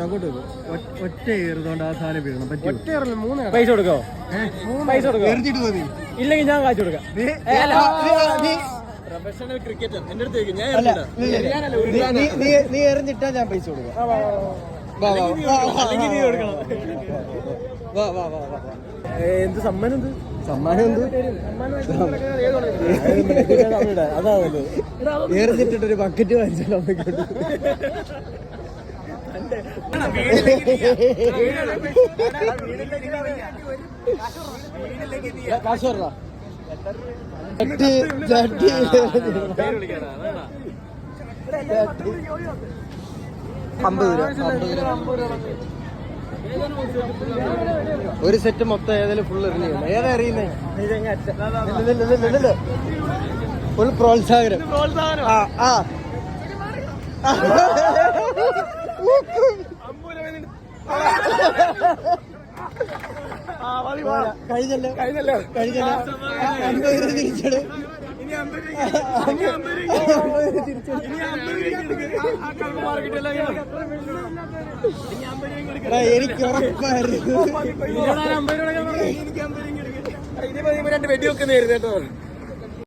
അങ്ങോട്ട് ഒറ്റ ഏറുന്നോണ്ട് ആ സാധനം വീഴണം ഒറ്റ ഏറില്ല 3 പൈസ കൊടുക്കോ പൈസ കൊടുക്കോ എറിഞ്ഞിട്ട് മതി ഇല്ലെങ്കിൽ ഞാൻ കാശ് കൊടുക്കാം പ്രൊഫഷണൽ ക്രിക്കറ്റർ എന്റെ അടുത്തേക്ക് നീ എറിഞ്ഞിട്ടാ ഞാൻ പൈസ കൊടുക്കാം എന്ത് സമ്മാനം എന്ത് സമ്മാനം എന്ത് അതാവല്ലോ എറിഞ്ഞിട്ടൊരു ബക്കറ്റ് വാങ്ങിച്ചല്ലോ അമ്മയ്ക്കോട്ട് കാശ് പറഞ്ഞ 50 ഒരു സെറ്റ് മൊത്തം ഏതായാലും ഫുൾ എറിഞ്ഞു ഏതാ എറിയുന്നേ ഫുൾ പ്രോത്സാഹനം കഴിഞ്ഞല്ലോ 50 തിരിച്ചത് എനിക്ക് ഉറപ്പായിരുന്നു വെടി വെക്കുന്നതായിരുന്നു കേട്ടോ.